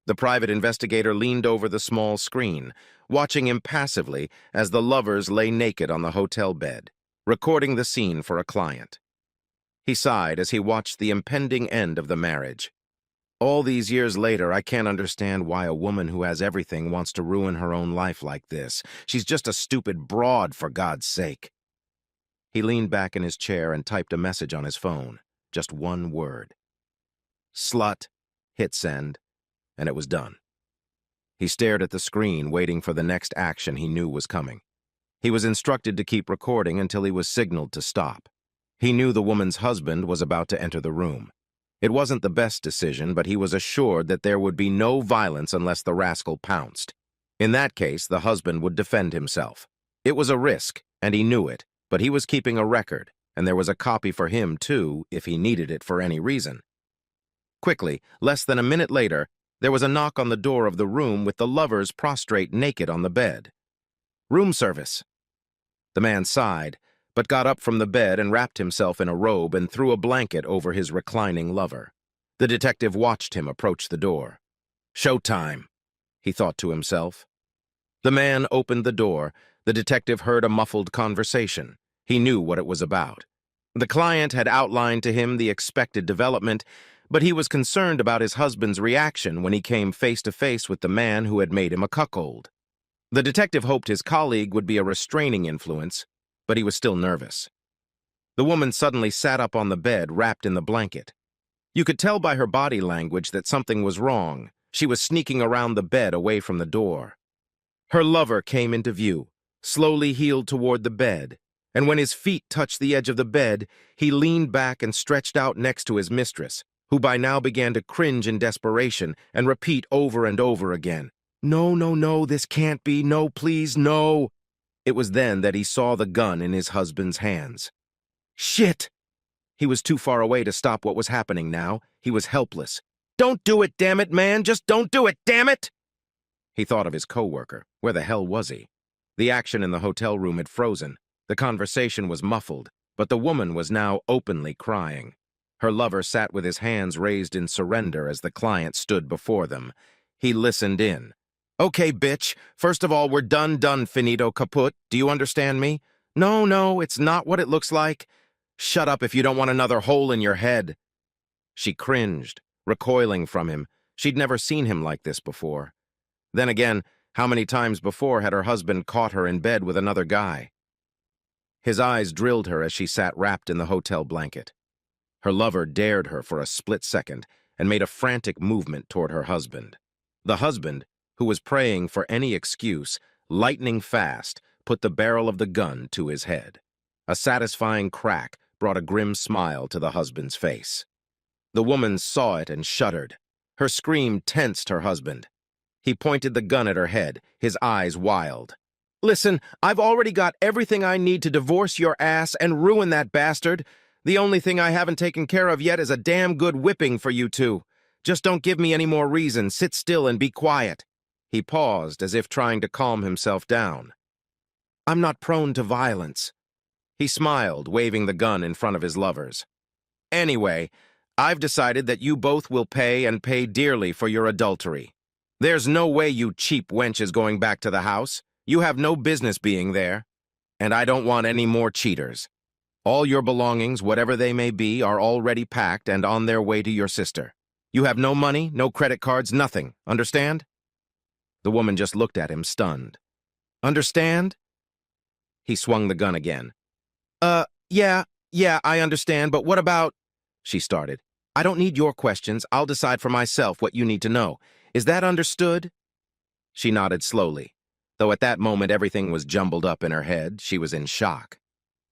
The private investigator leaned over the small screen, watching impassively as the lovers lay naked on the hotel bed, recording the scene for a client. He sighed as he watched the impending end of the marriage. All these years later, I can't understand why a woman who has everything wants to ruin her own life like this. She's just a stupid broad, for God's sake. He leaned back in his chair and typed a message on his phone. Just one word. Slut. Hit send. And it was done. He stared at the screen, waiting for the next action he knew was coming. He was instructed to keep recording until he was signaled to stop. He knew the woman's husband was about to enter the room. It wasn't the best decision, but he was assured that there would be no violence unless the rascal pounced. In that case, the husband would defend himself. It was a risk, and he knew it, but he was keeping a record, and there was a copy for him, too, if he needed it for any reason. Quickly, less than a minute later, there was a knock on the door of the room with the lovers prostrate naked on the bed. Room service. The man sighed, but got up from the bed and wrapped himself in a robe and threw a blanket over his reclining lover. The detective watched him approach the door. Showtime, he thought to himself. The man opened the door. The detective heard a muffled conversation. He knew what it was about. The client had outlined to him the expected development, but he was concerned about his husband's reaction when he came face to face with the man who had made him a cuckold. The detective hoped his colleague would be a restraining influence, but he was still nervous. The woman suddenly sat up on the bed, wrapped in the blanket. You could tell by her body language that something was wrong. She was sneaking around the bed away from the door. Her lover came into view, slowly heeled toward the bed, and when his feet touched the edge of the bed, he leaned back and stretched out next to his mistress, who by now began to cringe in desperation and repeat over and over again, "No, no, no, this can't be. No, please, no." It was then that he saw the gun in his husband's hands. Shit! He was too far away to stop what was happening now. He was helpless. Don't do it, damn it, man! Just don't do it, damn it! He thought of his coworker. Where the hell was he? The action in the hotel room had frozen. The conversation was muffled, but the woman was now openly crying. Her lover sat with his hands raised in surrender as the client stood before them. He listened in. Okay, bitch. First of all, we're done, finito, kaput. Do you understand me? No, it's not what it looks like. Shut up if you don't want another hole in your head. She cringed, recoiling from him. She'd never seen him like this before. Then again, how many times before had her husband caught her in bed with another guy? His eyes drilled her as she sat wrapped in the hotel blanket. Her lover dared her for a split second and made a frantic movement toward her husband. The husband, who was praying for any excuse, lightning fast, put the barrel of the gun to his head. A satisfying crack brought a grim smile to the husband's face. The woman saw it and shuddered. Her scream tensed her husband. He pointed the gun at her head, his eyes wild. Listen, I've already got everything I need to divorce your ass and ruin that bastard. The only thing I haven't taken care of yet is a damn good whipping for you two. Just don't give me any more reason. Sit still and be quiet. He paused, as if trying to calm himself down. I'm not prone to violence. He smiled, waving the gun in front of his lovers. Anyway, I've decided that you both will pay and pay dearly for your adultery. There's no way you cheap wench is going back to the house. You have no business being there. And I don't want any more cheaters. All your belongings, whatever they may be, are already packed and on their way to your sister. You have no money, no credit cards, nothing. Understand? The woman just looked at him, stunned. Understand? He swung the gun again. Yeah, I understand, but what about... She started. I don't need your questions. I'll decide for myself what you need to know. Is that understood? She nodded slowly. Though at that moment everything was jumbled up in her head, she was in shock.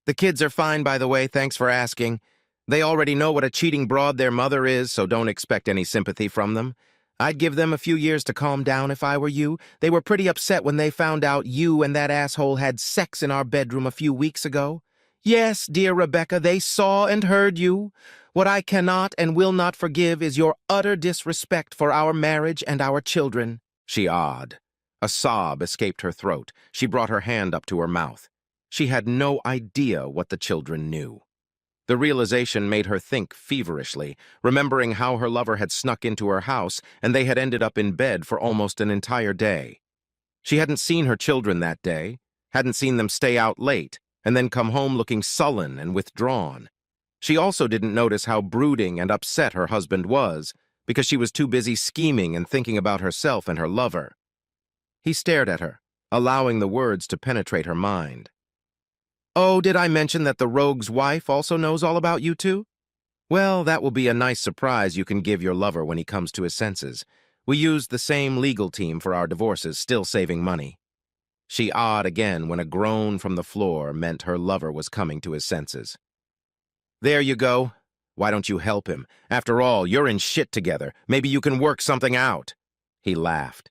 The kids are fine, by the way, thanks for asking. They already know what a cheating broad their mother is, so don't expect any sympathy from them. I'd give them a few years to calm down if I were you. They were pretty upset when they found out you and that asshole had sex in our bedroom a few weeks ago. Yes, dear Rebecca, they saw and heard you. What I cannot and will not forgive is your utter disrespect for our marriage and our children. She awed. A sob escaped her throat. She brought her hand up to her mouth. She had no idea what the children knew. The realization made her think feverishly, remembering how her lover had snuck into her house and they had ended up in bed for almost an entire day. She hadn't seen her children that day, hadn't seen them stay out late, and then come home looking sullen and withdrawn. She also didn't notice how brooding and upset her husband was, because she was too busy scheming and thinking about herself and her lover. He stared at her, allowing the words to penetrate her mind. "Oh, did I mention that the rogue's wife also knows all about you two? Well, that will be a nice surprise you can give your lover when he comes to his senses. We used the same legal team for our divorces, still saving money." She awed again when a groan from the floor meant her lover was coming to his senses. "There you go. Why don't you help him? After all, you're in shit together. Maybe you can work something out." He laughed.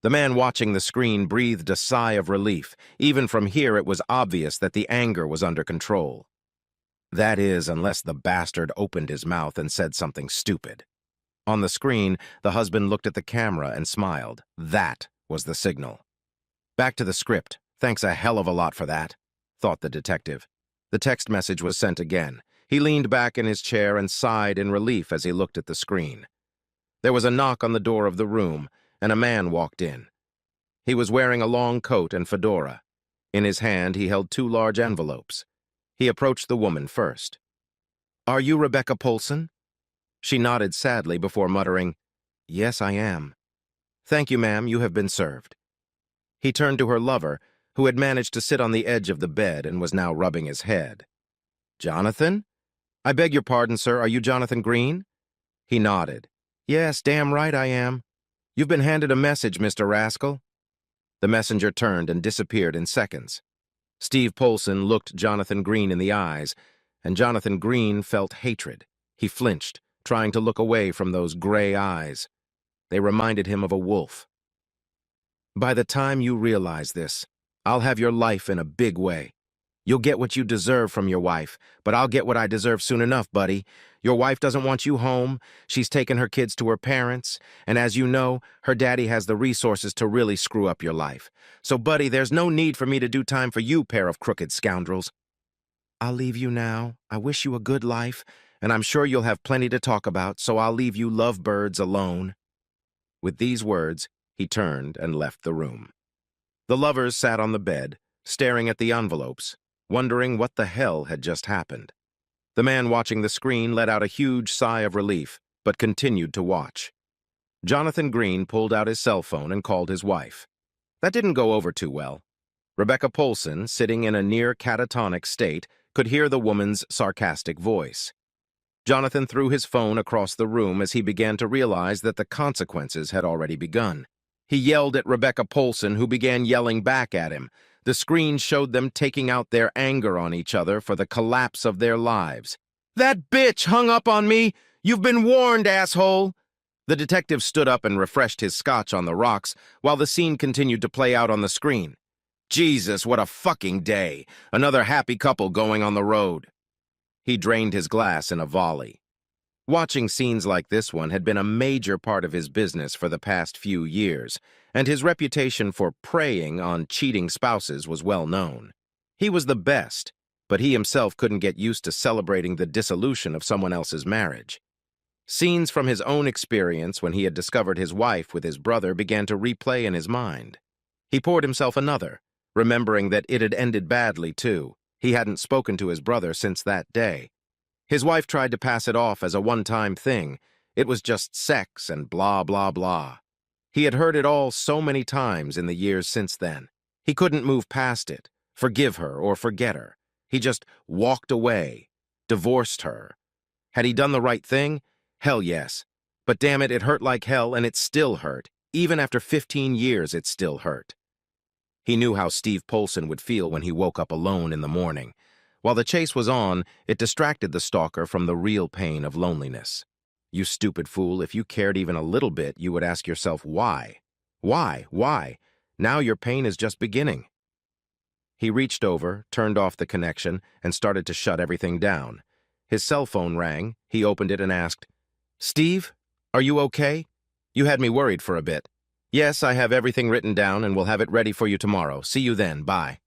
The man watching the screen breathed a sigh of relief. Even from here, it was obvious that the anger was under control. That is, unless the bastard opened his mouth and said something stupid. On the screen, the husband looked at the camera and smiled. That was the signal. "Back to the script. Thanks a hell of a lot for that," thought the detective. The text message was sent again. He leaned back in his chair and sighed in relief as he looked at the screen. There was a knock on the door of the room, and a man walked in. He was wearing a long coat and fedora. In his hand, he held 2 large envelopes. He approached the woman first. "Are you Rebecca Polson?" She nodded sadly before muttering, "Yes, I am." "Thank you, ma'am, you have been served." He turned to her lover, who had managed to sit on the edge of the bed and was now rubbing his head. "Jonathan? I beg your pardon, sir, are you Jonathan Green?" He nodded. "Yes, damn right I am. You've been handed a message, Mr. Rascal." The messenger turned and disappeared in seconds. Steve Polson looked Jonathan Green in the eyes, and Jonathan Green felt hatred. He flinched, trying to look away from those gray eyes. They reminded him of a wolf. "By the time you realize this, I'll have your life in a big way. You'll get what you deserve from your wife, but I'll get what I deserve soon enough, buddy. Your wife doesn't want you home. She's taken her kids to her parents, and as you know, her daddy has the resources to really screw up your life. So, buddy, there's no need for me to do time for you, pair of crooked scoundrels. I'll leave you now. I wish you a good life, and I'm sure you'll have plenty to talk about, so I'll leave you lovebirds alone." With these words, he turned and left the room. The lovers sat on the bed, staring at the envelopes, wondering what the hell had just happened. The man watching the screen let out a huge sigh of relief, but continued to watch. Jonathan Green pulled out his cell phone and called his wife. That didn't go over too well. Rebecca Polson, sitting in a near catatonic state, could hear the woman's sarcastic voice. Jonathan threw his phone across the room as he began to realize that the consequences had already begun. He yelled at Rebecca Polson, who began yelling back at him. The screen showed them taking out their anger on each other for the collapse of their lives. "That bitch hung up on me! You've been warned, asshole!" The detective stood up and refreshed his scotch on the rocks while the scene continued to play out on the screen. Jesus, what a fucking day! Another happy couple going on the road. He drained his glass in a volley. Watching scenes like this one had been a major part of his business for the past few years, and his reputation for preying on cheating spouses was well known. He was the best, but he himself couldn't get used to celebrating the dissolution of someone else's marriage. Scenes from his own experience when he had discovered his wife with his brother began to replay in his mind. He poured himself another, remembering that it had ended badly, too. He hadn't spoken to his brother since that day. His wife tried to pass it off as a one-time thing. It was just sex and blah, blah, blah. He had heard it all so many times in the years since then. He couldn't move past it, forgive her or forget her. He just walked away, divorced her. Had he done the right thing? Hell yes. But damn it, it hurt like hell, and it still hurt. Even after 15 years, it still hurt. He knew how Steve Polson would feel when he woke up alone in the morning. While the chase was on, it distracted the stalker from the real pain of loneliness. You stupid fool, if you cared even a little bit, you would ask yourself why. Why? Now your pain is just beginning. He reached over, turned off the connection, and started to shut everything down. His cell phone rang. He opened it and asked, "Steve, are you okay? You had me worried for a bit." "Yes, I have everything written down and will have it ready for you tomorrow. See you then. Bye."